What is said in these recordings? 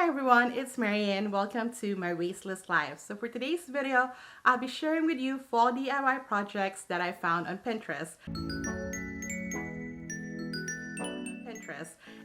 everyone, it's Marianne. Welcome to my Wasteless Life. So for today's video, I'll be sharing with you fall DIY projects that I found on Pinterest.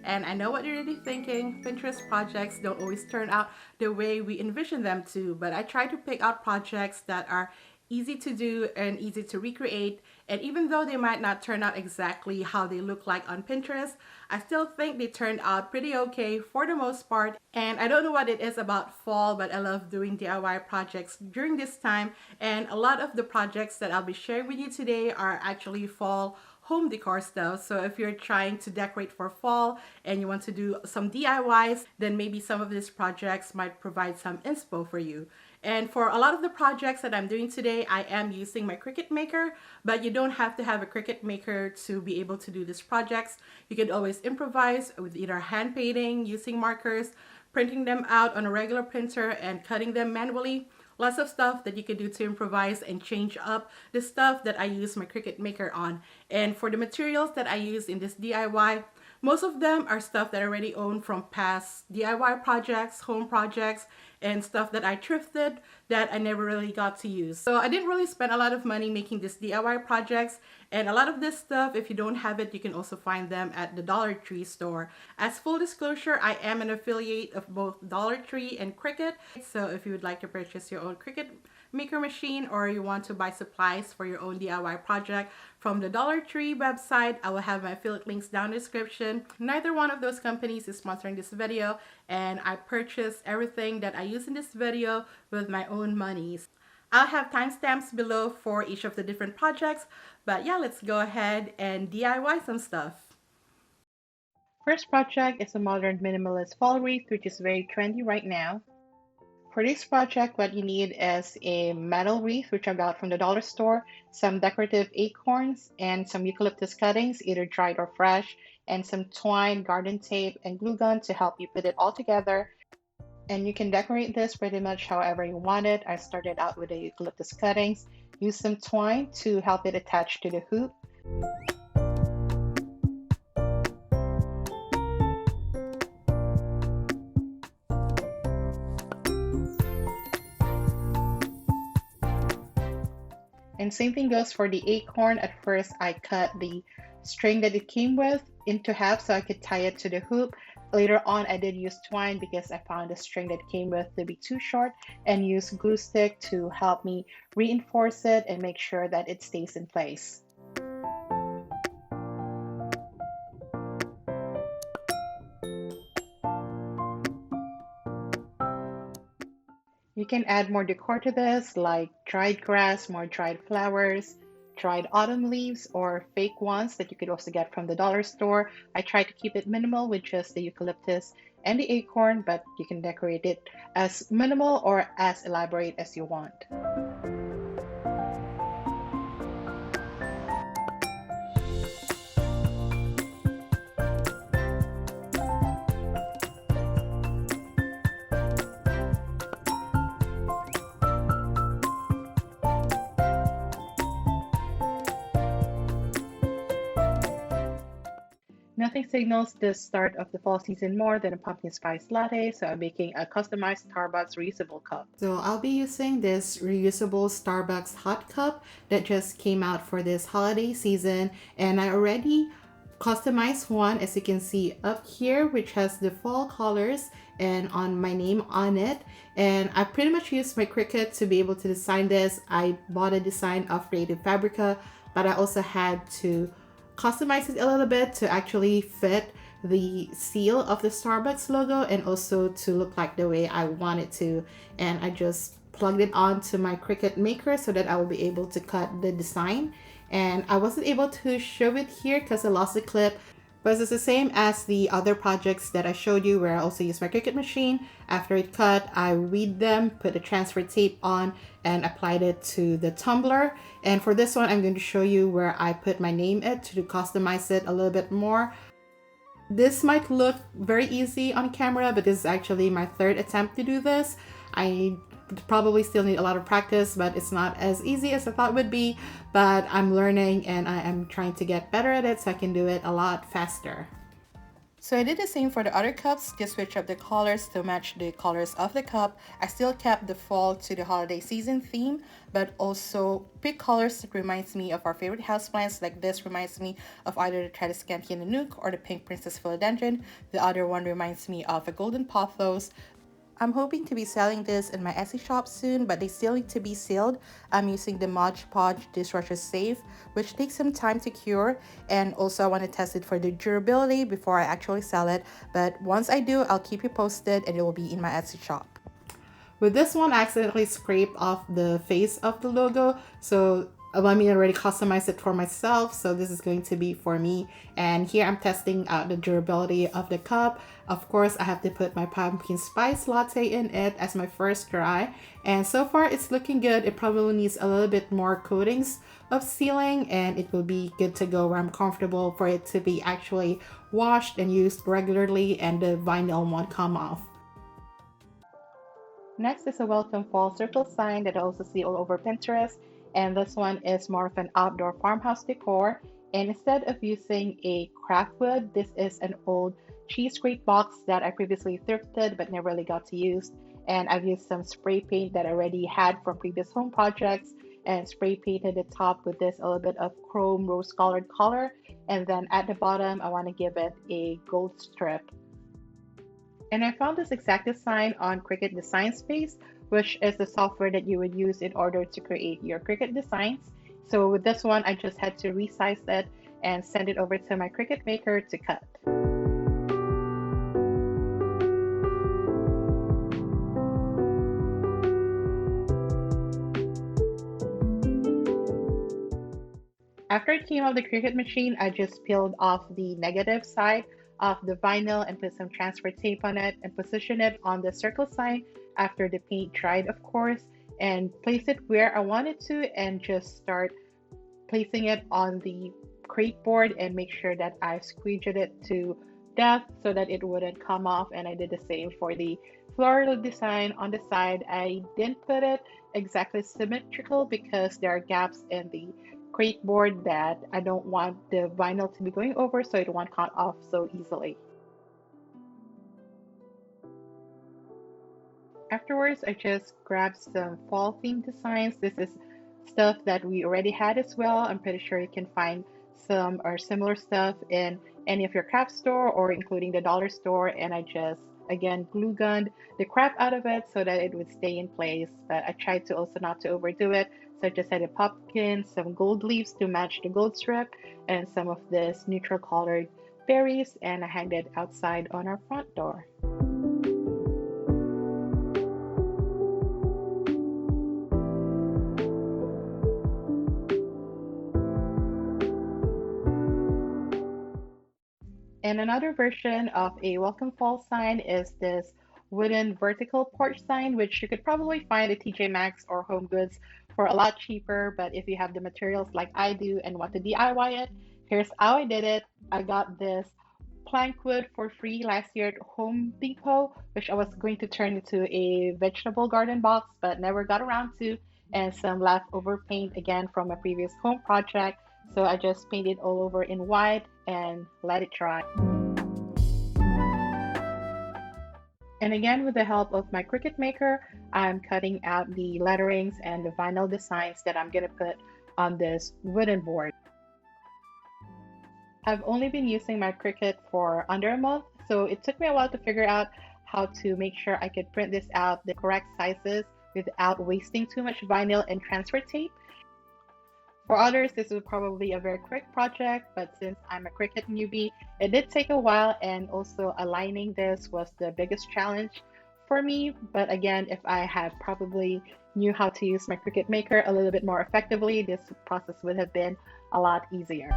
And I know what you're really thinking, Pinterest projects don't always turn out the way we envision them to, but I try to pick out projects that are easy to do and easy to recreate, and even though they might not turn out exactly how they look like on Pinterest, I still think they turned out pretty okay for the most part. And I don't know what it is about fall, but I love doing DIY projects during this time, and a lot of the projects that I'll be sharing with you today are actually fall home decor stuff. So if you're trying to decorate for fall and you want to do some DIYs, then maybe some of these projects might provide some inspo for you. And for a lot of the projects that I'm doing today, I am using my Cricut maker, but you don't have to have a Cricut maker to be able to do these projects. You can always improvise with either hand painting, using markers, printing them out on a regular printer and cutting them manually. Lots of stuff that you can do to improvise and change up the stuff that I use my Cricut maker on. And for the materials that I use in this DIY, most of them are stuff that I already own from past DIY projects, home projects, and stuff that I thrifted that I never really got to use. So I didn't really spend a lot of money making these DIY projects, and a lot of this stuff, if you don't have it, you can also find them at the Dollar Tree store. As full disclosure, I am an affiliate of both Dollar Tree and Cricut, so if you would like to purchase your own Cricut maker machine or you want to buy supplies for your own DIY project from the Dollar Tree website, I will have my affiliate links down in the description. Neither one of those companies is sponsoring this video, and I purchased everything that I use in this video with my own monies. I'll have timestamps below for each of the different projects, but yeah, let's go ahead and DIY some stuff. First project is a modern minimalist fall wreath, which is very trendy right now. For this project, what you need is a metal wreath, which I got from the dollar store, some decorative acorns, and some eucalyptus cuttings, either dried or fresh, and some twine, garden tape, and glue gun to help you put it all together. And you can decorate this pretty much however you want it. I started out with the eucalyptus cuttings, used some twine to help it attach to the hoop. And same thing goes for the acorn. At first, I cut the string that it came with into half so I could tie it to the hoop. Later on, I did use twine because I found the string that came with to be too short, and used glue stick to help me reinforce it and make sure that it stays in place. You can add more decor to this, like dried grass, more dried flowers, dried autumn leaves, or fake ones that you could also get from the dollar store. I try to keep it minimal with just the eucalyptus and the acorn, but you can decorate it as minimal or as elaborate as you want. Nothing signals the start of the fall season more than a pumpkin spice latte, so I'm making a customized Starbucks reusable cup. So I'll be using this reusable Starbucks hot cup that just came out for this holiday season, and I already customized one, as you can see up here, which has the fall colors and on my name on it. And I pretty much used my Cricut to be able to design this. I bought a design of Creative Fabrica, but I also had to customize it a little bit to actually fit the seal of the Starbucks logo and also to look like the way I want it to. And I just plugged it onto my Cricut maker so that I will be able to cut the design. And I wasn't able to show it here because I lost the clip, but it's the same as the other projects that I showed you where I also use my Cricut machine. After it cut, I read them, put the transfer tape on, and applied it to the tumbler. And for this one, I'm going to show you where I put my name to customize it a little bit more. This might look very easy on camera, but this is actually my third attempt to do this. I probably still need a lot of practice, but it's not as easy as I thought it would be, but I'm learning and I am trying to get better at it so I can do it a lot faster. So I did the same for the other cups, just switch up the colors to match the colors of the cup. I still kept the fall to the holiday season theme, but also pick colors that reminds me of our favorite houseplants. Like this reminds me of either the Tradescantia Nanook or the Pink Princess Philodendron. The other one reminds me of a Golden Pothos. I'm hoping to be selling this in my Etsy shop soon, but they still need to be sealed. I'm using the Mod Podge dishwasher safe, which takes some time to cure, and also I want to test it for the durability before I actually sell it. But once I do, I'll keep you posted and it will be in my Etsy shop. With this one, I accidentally scraped off the face of the logo, so let me already customize it for myself. So this is going to be for me, and here I'm testing out the durability of the cup. Of course, I have to put my pumpkin spice latte in it as my first try, and so far it's looking good. It probably needs a little bit more coatings of sealing, and it will be good to go where I'm comfortable for it to be actually washed and used regularly and the vinyl won't come off. Next is a welcome fall circle sign that I also see all over Pinterest, and this one is more of an outdoor farmhouse decor. And instead of using a craft wood, this is an old cheese grate box that I previously thrifted but never really got to use. And I've used some spray paint that I already had from previous home projects and spray painted the top with this a little bit of chrome rose colored color. And then at the bottom, I want to give it a gold strip. And I found this exact design on Cricut Design Space, which is the software that you would use in order to create your Cricut designs. So with this one, I just had to resize it and send it over to my Cricut Maker to cut. After it came off the Cricut machine, I just peeled off the negative side of the vinyl and put some transfer tape on it and position it on the circle sign after the paint dried, of course, and place it where I wanted to and just start placing it on the crate board and make sure that I squeeged it to death so that it wouldn't come off. And I did the same for the floral design on the side. I didn't put it exactly symmetrical because there are gaps in the crate board that I don't want the vinyl to be going over, so it won't cut off so easily. Afterwards, I just grabbed some fall themed designs. This is stuff that we already had as well. I'm pretty sure you can find some or similar stuff in any of your craft store or including the dollar store. And I just, again, glue gunned the crap out of it so that it would stay in place. But I tried to also not to overdo it. So I just had a pumpkin, some gold leaves to match the gold strip, and some of this neutral colored berries, and I hanged it outside on our front door. And another version of a welcome fall sign is this wooden vertical porch sign, which you could probably find at TJ Maxx or Home Goods for a lot cheaper. But if you have the materials like I do and want to DIY it, here's how I did it. I got this plank wood for free last year at Home Depot, which I was going to turn into a vegetable garden box, but never got around to, and some leftover paint again from a previous home project. So I just painted all over in white and let it dry. And again, with the help of my Cricut Maker, I'm cutting out the letterings and the vinyl designs that I'm going to put on this wooden board. I've only been using my Cricut for under a month, so it took me a while to figure out how to make sure I could print this out the correct sizes without wasting too much vinyl and transfer tape. For others, this was probably a very quick project, but since I'm a Cricut newbie, it did take a while, and also aligning this was the biggest challenge for me. But again, if I had probably knew how to use my Cricut Maker a little bit more effectively, this process would have been a lot easier.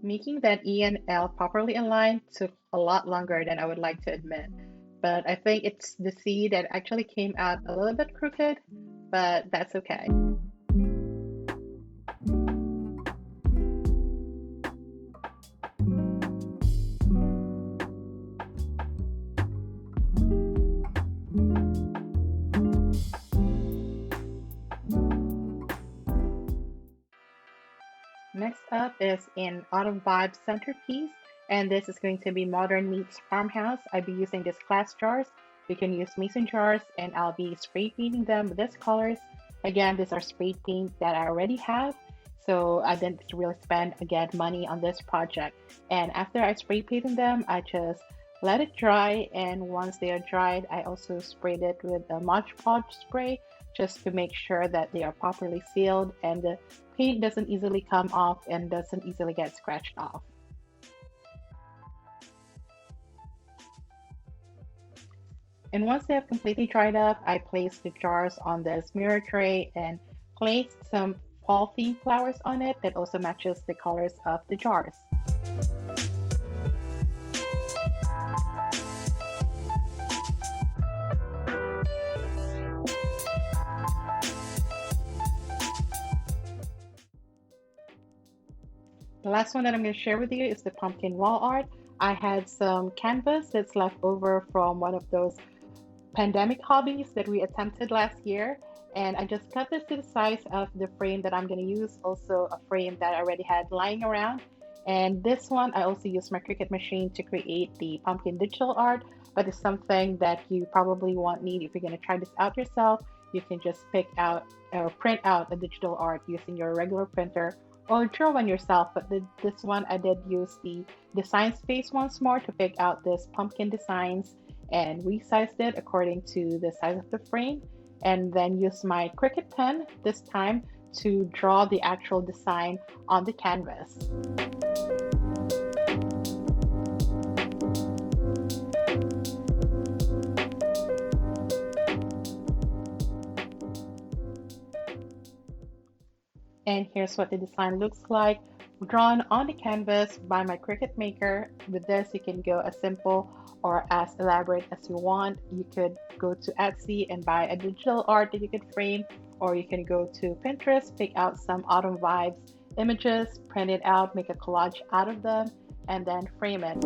Making that E and L properly aligned took a lot longer than I would like to admit. But I think it's the C that actually came out a little bit crooked, but that's okay. Next up is in Autumn Vibe Centerpiece, and this is going to be Modern Meets Farmhouse. I'll be using these glass jars. You can use mason jars, and I'll be spray painting them with these colors. Again, these are spray paint that I already have, so I didn't really spend again money on this project. And after I spray painted them, I just let it dry, and once they are dried, I also sprayed it with a Mod Podge spray just to make sure that they are properly sealed and the paint doesn't easily come off and doesn't easily get scratched off. And once they have completely dried up, I placed the jars on this mirror tray and placed some fall theme flowers on it that also matches the colors of the jars. The last one that I'm going to share with you is the pumpkin wall art. I had some canvas that's left over from one of those pandemic hobbies that we attempted last year, and I just cut this to the size of the frame that I'm going to use, also a frame that I already had lying around. And this one, I also used my Cricut machine to create the pumpkin digital art, but it's something that you probably won't need if you're going to try this out yourself. You can just pick out or print out a digital art using your regular printer or draw one yourself. But this one, I did use the design space once more to pick out this pumpkin designs and resized it according to the size of the frame, and then use my Cricut pen this time to draw the actual design on the canvas. And here's what the design looks like, drawn on the canvas by my Cricut maker. With this, you can go as simple or as elaborate as you want. You could go to Etsy and buy a digital art that you could frame, or you can go to Pinterest, pick out some autumn vibes images, print it out, make a collage out of them, and then frame it.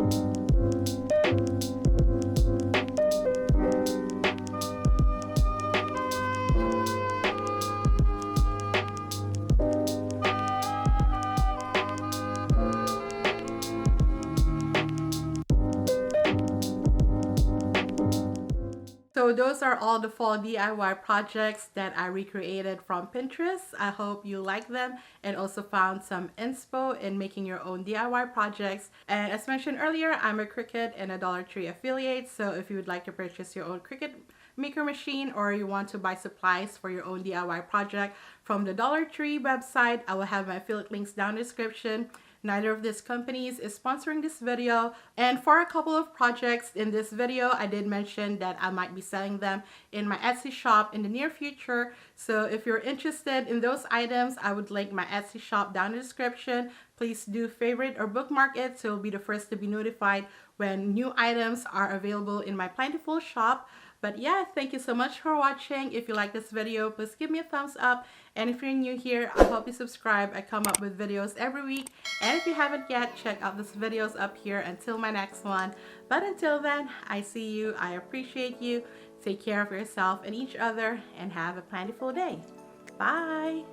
So those are all the fall DIY projects that I recreated from Pinterest. I hope you like them and also found some inspo in making your own DIY projects. And as mentioned earlier, I'm a Cricut and a Dollar Tree affiliate. So if you would like to purchase your own Cricut maker machine or you want to buy supplies for your own DIY project from the Dollar Tree website, I will have my affiliate links down in the description. Neither of these companies is sponsoring this video. And for a couple of projects in this video, I did mention that I might be selling them in my Etsy shop in the near future. So if you're interested in those items, I would link my Etsy shop down in the description. Please do favorite or bookmark it so you'll be the first to be notified when new items are available in my Plantiful shop. But yeah, thank you so much for watching. If you like this video, please give me a thumbs up. And if you're new here, I hope you subscribe. I come up with videos every week. And if you haven't yet, check out these videos up here until my next one. But until then, I see you. I appreciate you. Take care of yourself and each other and have a plentiful day. Bye.